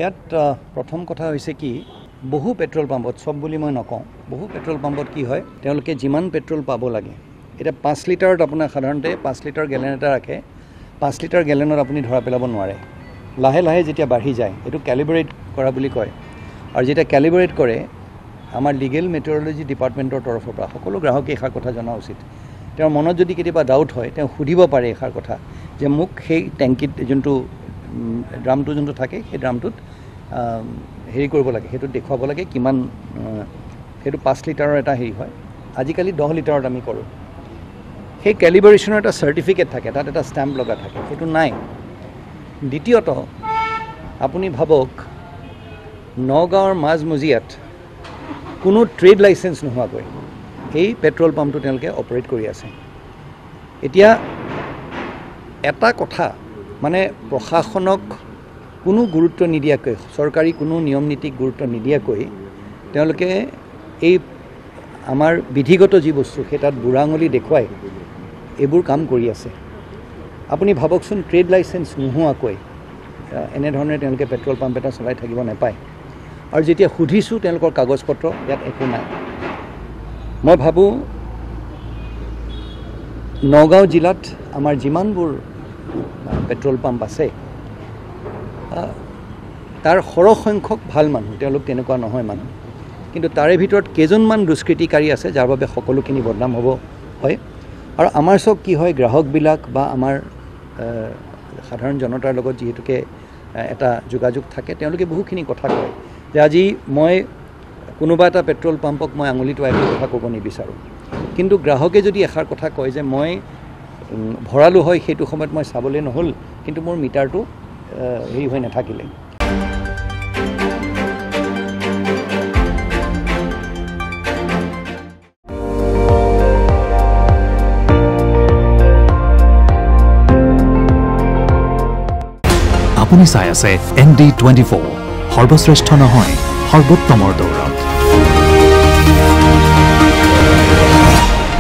ইয়াত প্ৰথম কথা হৈছে কি বহু পেট্ৰল পাম্পত সব বুলি মই নকওঁ বহু পেট্ৰল পাম্পত কি হয় তেওঁলোকে যিমান পেট্ৰল পাব লাগে এটা 5 লিটাৰত আপোনাৰ সাধাৰণতে 5 লিটাৰ গেলেন এটা ৰাখে 5 লিটাৰ গেলেনত আপুনি ধৰা পেলাব নোৱাৰে লাহে লাহে যেতিয়া বাঢ়ি যায় এটো ক্যালিব্ৰেট কৰা বুলি কয় আৰু যেতিয়া ক্যালিব্ৰেট কৰে আমাৰ লিগেল মেট্ৰলজি ডিপাৰ্টমেন্টৰ তৰফৰ পৰা সকলো গ্ৰাহকে এখাৰ কথা জনা উচিত তেওঁৰ মনত যদি কেতিয়াবা ডাউট হয় তেওঁ সুধিব পাৰে এখাৰ কথা যে মোক সেই ট্যাঙ্কিত যোনটো ড্ৰামটো যোনটো থাকে সেই ড্ৰামটোত হেৰি কৰিব লাগে হেতু দেখুৱাব লাগে কিমান হেতু 5 লিটাৰৰ এটা হেৰি হয় আজিকালি 10 লিটাৰত আমি কৰো সেই ক্যালিব্ৰেশনৰ এটা সাৰ্টিফিকেট থাকে তাত এটা ষ্টাম্প লগা থাকে হেতু নাই দ্বিতীয়ত আপুনি ভাবক নগাঁৱৰ মাজমজিয়াত কোনো ট্ৰেড লাইসেন্স নোহোৱাকৈ এই পেট্ৰল পাম্পটো তেওঁলোকে অপাৰেট কৰি আছে এতিয়া এটা কথা মানে প্ৰশাসনক কোনো গুৰুত্ব নিদিয়াকৈ সৰকাৰি কোনো নিয়ম নীতিক গুৰুত্ব নিদিয়াকৈ তেওঁলোকে এই আমাৰ বিধিগত যি বস্তু হেতাত বুঢ়াঙলি দেখুৱাই এইবোৰ কাম কৰি আছে আপুনি ভাবকচোন ট্ৰেড লাইসেন্স নোহোৱাকৈ এনে ধৰণে তেওঁলোকে পেট্ৰল পাম্প এটা চলাই থাকিব নাপায় আৰু যেতিয়া সুধিছো তেওঁলোকৰ কাগজপত্ৰ ইয়াত একো নাই মই ভাবো নগাঁও জিলাত আমাৰ যিমানবোৰ পেট্ৰল পাম্প আছে তাৰ সৰহ সংখ্যক ভাল মানুহ তেওঁলোক তেনেকুৱা নহয় মানুহ কিন্তু তাৰে ভিতৰত কেজনমান দুষ্কৃতিকাৰী আছে যাৰ বাবে সকলোখিনি বদনাম হ'ব হয় আৰু আমাৰ সব কি হয় গ্ৰাহকবিলাক বা আমাৰ সাধাৰণ জনতাৰ লগত যেহেতুকে এটা যোগাযোগ থাকে তেওঁলোকে বহুখিনি কথা কয় যে আজি মই কোনোবা এটা পেট্ৰল পাম্পক মই আঙুলি টুৱাই কথা ক'ব নিবিচাৰোঁ কিন্তু গ্ৰাহকে যদি এখাৰ কথা কয় যে মই ভৰালো হয় সেইটো সময়ত মই চাবলৈ নহ'ল কিন্তু মোৰ মিটাৰটো হেৰি হৈ নাথাকিলে আপুনি চাই আছে ND24 সৰ্বশ্ৰেষ্ঠ নহয় সৰ্বোত্তমৰ দৌৰত